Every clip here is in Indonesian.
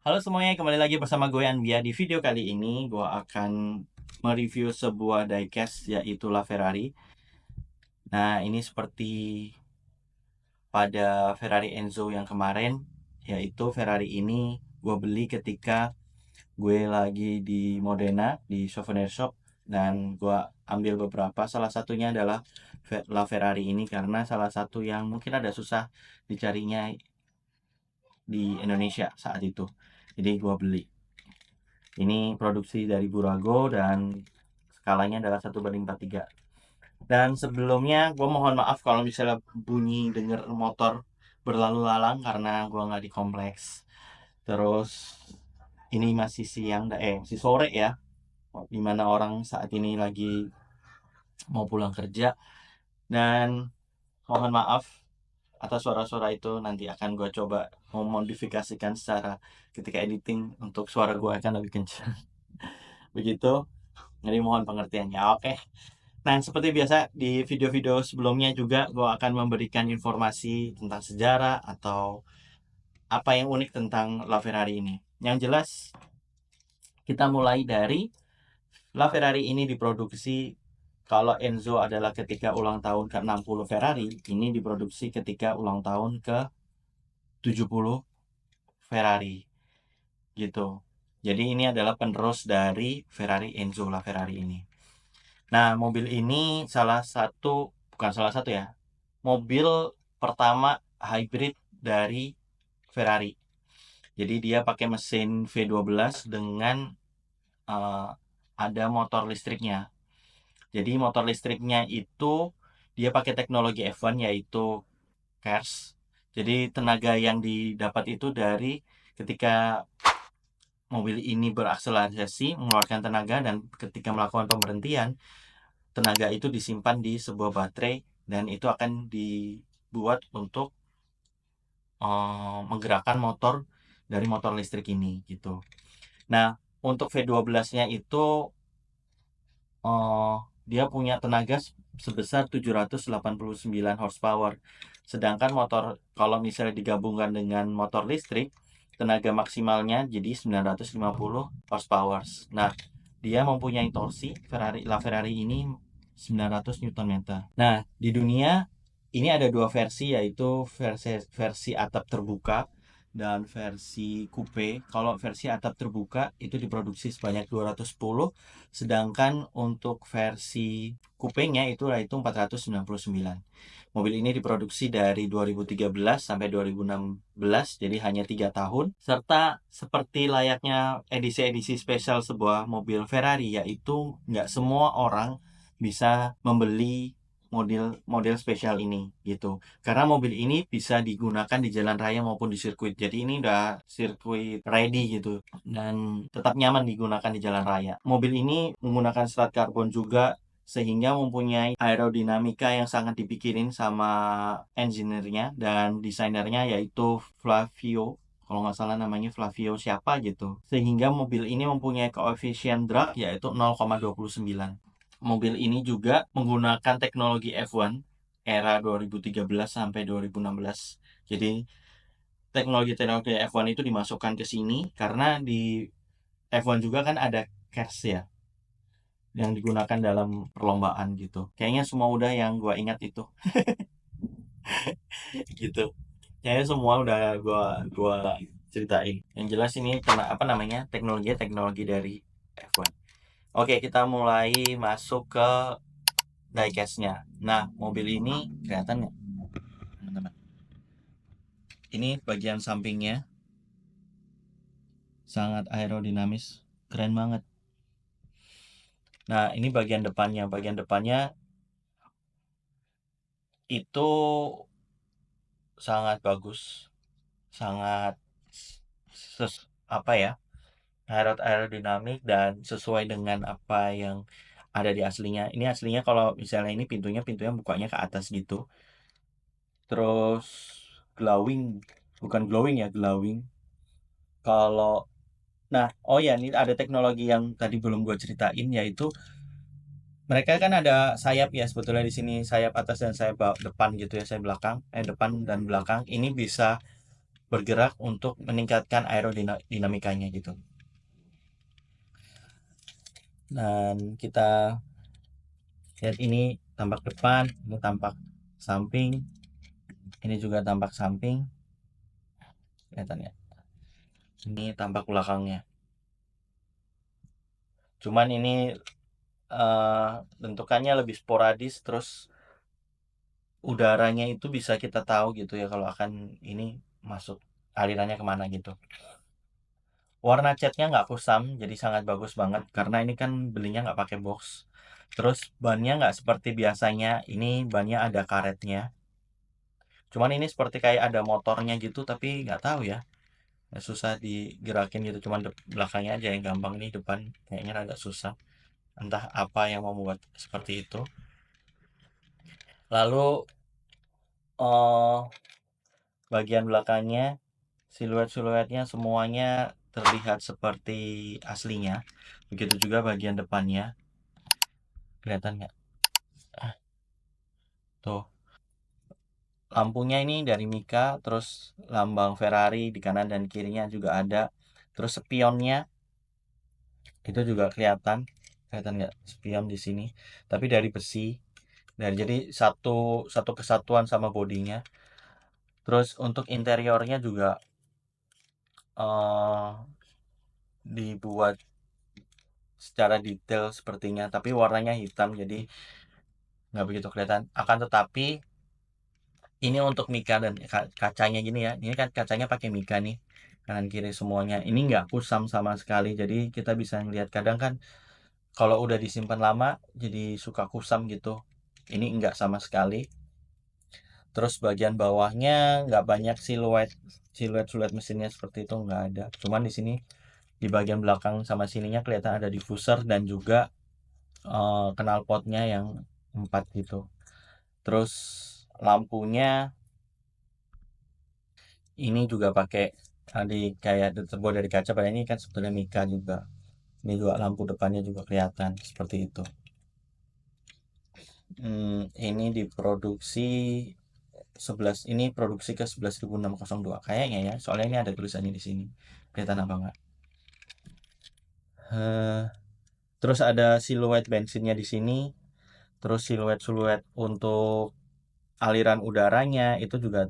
Halo semuanya, kembali lagi bersama gue Anbia. Di video kali ini gue akan mereview sebuah diecast yaitu LaFerrari. Nah, ini seperti pada Ferrari Enzo yang kemarin, yaitu Ferrari ini gue beli ketika gue lagi di Modena di souvenir shop, dan gue ambil beberapa. Salah satunya adalah LaFerrari ini karena salah satu yang mungkin ada susah dicarinya di Indonesia saat itu. Jadi gue beli. Ini produksi dari Burago dan skalanya adalah 1:43. Dan sebelumnya gue mohon maaf kalau misalnya bunyi denger motor berlalu lalang karena gue nggak di kompleks. Terus ini masih siang, masih sore ya, dimana orang saat ini lagi mau pulang kerja. Dan mohon maaf atas suara-suara itu, nanti akan gue coba memodifikasikan secara ketika editing untuk suara gue akan lebih kencang. Begitu, jadi mohon pengertiannya. Oke. Nah, seperti biasa di video-video sebelumnya juga gue akan memberikan informasi tentang sejarah atau apa yang unik tentang LaFerrari ini. Yang jelas, kita mulai dari LaFerrari ini diproduksi, kalau Enzo adalah ketika ulang tahun ke-60 Ferrari, ini diproduksi ketika ulang tahun ke-70 Ferrari gitu. Jadi ini adalah penerus dari Ferrari Enzo LaFerrari ini. Nah, mobil ini bukan salah satu ya, mobil pertama hybrid dari Ferrari. Jadi dia pakai mesin V12 dengan ada motor listriknya. Jadi motor listriknya itu dia pakai teknologi F1 yaitu KERS. Jadi tenaga yang didapat itu dari ketika mobil ini berakselerasi mengeluarkan tenaga, dan ketika melakukan pemberhentian tenaga itu disimpan di sebuah baterai dan itu akan dibuat untuk menggerakkan motor dari motor listrik ini gitu. Nah, untuk V12-nya itu dia punya tenaga sebesar 789 horsepower. Sedangkan motor kalau misalnya digabungkan dengan motor listrik, tenaga maksimalnya jadi 950 horsepower. Nah, dia mempunyai torsi LaFerrari ini 900 Nm. Nah, di dunia ini ada dua versi, yaitu versi atap terbuka dan versi coupe. Kalau versi atap terbuka itu diproduksi sebanyak 210, sedangkan untuk versi coupenya itu 499. Mobil ini diproduksi dari 2013 sampai 2016, jadi hanya 3 tahun. Serta seperti layaknya edisi-edisi spesial sebuah mobil Ferrari, yaitu nggak semua orang bisa membeli model spesial ini gitu. Karena mobil ini bisa digunakan di jalan raya maupun di sirkuit. Jadi ini udah sirkuit ready gitu dan tetap nyaman digunakan di jalan raya. Mobil ini menggunakan serat karbon juga, sehingga mempunyai aerodinamika yang sangat dipikirin sama engineer-nya dan desainernya, yaitu Flavio, kalau nggak salah namanya Flavio siapa gitu. Sehingga mobil ini mempunyai koefisien drag yaitu 0,29. Mobil ini juga menggunakan teknologi F1 era 2013 sampai 2016. Jadi teknologi F1 itu dimasukkan ke sini karena di F1 juga kan ada KERS ya, yang digunakan dalam perlombaan gitu. Kayaknya semua udah yang gua ingat itu. Gitu. Kayaknya semua udah gua ceritain. Yang jelas ini apa namanya? Teknologi dari F1. Oke, kita mulai masuk ke diecast-nya. Nah, mobil ini kelihatan nggak, teman-teman? Ini bagian sampingnya sangat aerodinamis, keren banget. Nah, ini bagian depannya. Bagian depannya itu sangat bagus, sangat apa ya, aerodinamik dan sesuai dengan apa yang ada di aslinya. Ini aslinya kalau misalnya ini pintunya bukanya ke atas gitu. Terus glowing, bukan glowing ya, glowing. Kalau nah, oh ya, ini ada teknologi yang tadi belum gue ceritain, yaitu mereka kan ada sayap ya sebetulnya di sini, sayap atas dan sayap depan gitu ya, sayap belakang, depan dan belakang ini bisa bergerak untuk meningkatkan aerodinamikanya gitu. Dan kita lihat ini tampak depan, ini tampak samping, ini juga tampak samping, kelihatan ya. Ini tampak belakangnya. Cuman ini bentukannya lebih sporadis, terus udaranya itu bisa kita tahu gitu ya kalau akan ini masuk alirannya kemana gitu. Warna catnya nggak kusam, jadi sangat bagus banget karena ini kan belinya nggak pakai box. Terus bannya nggak seperti biasanya, ini bannya ada karetnya. Cuman ini seperti kayak ada motornya gitu, tapi nggak tahu ya, susah digerakin gitu. Cuman belakangnya aja yang gampang, ini depan kayaknya agak susah. Entah apa yang membuat seperti itu. Lalu bagian belakangnya, siluet-siluetnya semuanya terlihat seperti aslinya. Begitu juga bagian depannya, kelihatan nggak? Tuh, lampunya ini dari Mika, terus lambang Ferrari di kanan dan kirinya juga ada. Terus spionnya itu juga kelihatan nggak spion di sini? Tapi dari besi, jadi satu satu kesatuan sama bodinya. Terus untuk interiornya juga eh dibuat secara detail sepertinya, tapi warnanya hitam jadi nggak begitu kelihatan. Akan tetapi ini untuk Mika dan kacanya gini ya, ini kan kacanya pakai Mika nih, kanan kiri semuanya. Ini nggak kusam sama sekali, jadi kita bisa ngelihat. Kadang kan kalau udah disimpan lama jadi suka kusam gitu, ini enggak sama sekali. Terus bagian bawahnya nggak banyak siluet mesinnya seperti itu, nggak ada. Cuman di sini di bagian belakang sama sininya kelihatan ada diffuser dan juga knalpotnya yang 4 gitu. Terus lampunya ini juga pakai tadi kayak terbuat dari kaca, padahal ini kan sebetulnya Mika juga. Ini juga lampu depannya juga kelihatan seperti itu. Ini diproduksi 11, ini produksi ke 11.602 kayaknya ya, soalnya ini ada tulisannya di sini. Kelihatan apa enggak? Terus ada siluet bensinnya di sini. Terus siluet-siluet untuk aliran udaranya itu juga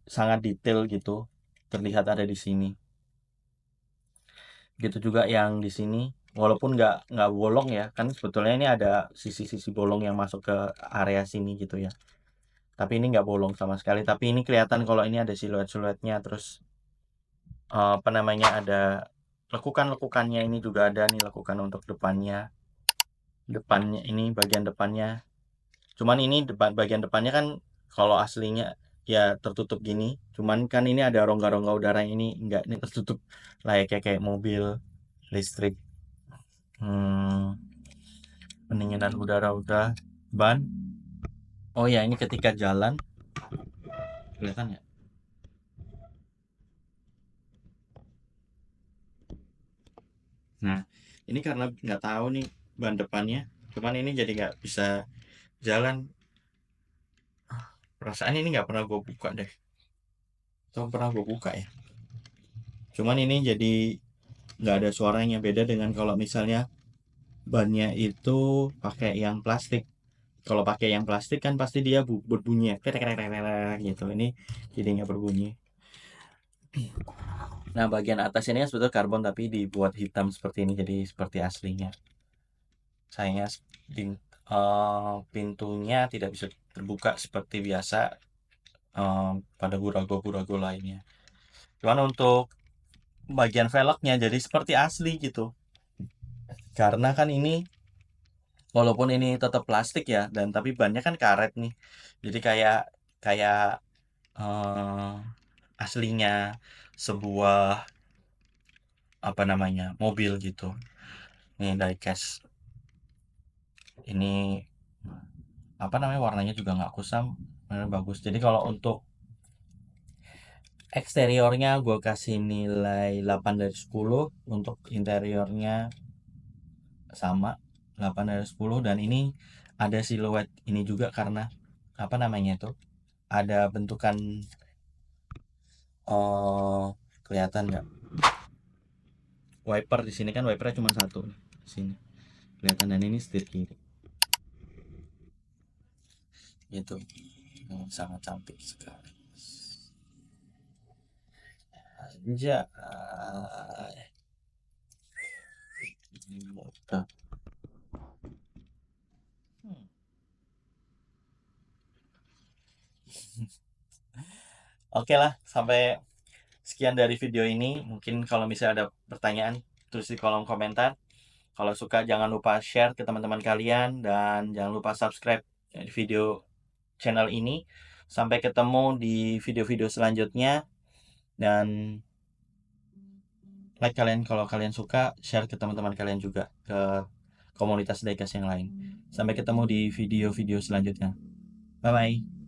sangat detail gitu, terlihat ada di sini. Gitu juga yang di sini, walaupun nggak bolong ya, kan sebetulnya ini ada sisi-sisi bolong yang masuk ke area sini gitu ya. Tapi ini nggak bolong sama sekali. Tapi ini kelihatan kalau ini ada siluet-siluetnya. Terus apa namanya, ada lekukan-lekukannya, ini juga ada nih lekukan untuk depannya ini bagian depannya. Cuman ini bagian depannya kan kalau aslinya ya tertutup gini. Cuman kan ini ada rongga-rongga udara, ini enggak, ini tertutup layaknya kayak mobil listrik. Pendinginan udara udah, ban. Oh ya, ini ketika jalan kelihatan ya. Nah, ini karena nggak tahu nih ban depannya. Cuman ini jadi nggak bisa jalan. Perasaan ini nggak pernah gue buka deh. Atau pernah gue buka ya. Cuman ini jadi nggak ada suaranya, beda dengan kalau misalnya bannya itu pakai yang plastik. Kalau pakai yang plastik kan pasti dia berbunyi ya, gitu. Ini jadi nggak berbunyi. Nah, bagian atas ini kan sebetulnya karbon tapi dibuat hitam seperti ini, jadi seperti aslinya. Sayangnya pintunya tidak bisa terbuka seperti biasa pada Gurago lainnya. Cuman untuk bagian velgnya jadi seperti asli gitu. Karena kan ini walaupun ini tetap plastik ya, dan tapi bannya kan karet nih. Jadi kayak kayak eh, aslinya sebuah apa namanya, mobil gitu. Ini diecast. Ini apa namanya, warnanya juga nggak kusam, bagus. Jadi kalau untuk eksteriornya gue kasih nilai 8 dari 10. Untuk interiornya sama 8 dari 10. Dan ini ada siluet ini juga karena apa namanya itu, ada bentukan Oh, kelihatan nggak? Wiper di sini kan wipernya cuma satu nih. Di sini kelihatan, dan ini setir kiri. Gitu. Sangat cantik sekali. Anjay. Oke. Oke lah, sampai sekian dari video ini. Mungkin kalau misalnya ada pertanyaan, tulis di kolom komentar. Kalau suka jangan lupa share ke teman-teman kalian, dan jangan lupa subscribe video channel ini. Sampai ketemu di video-video selanjutnya, dan like kalian kalau kalian suka, share ke teman-teman kalian juga, ke komunitas diecast yang lain. Sampai ketemu di video-video selanjutnya. Bye bye.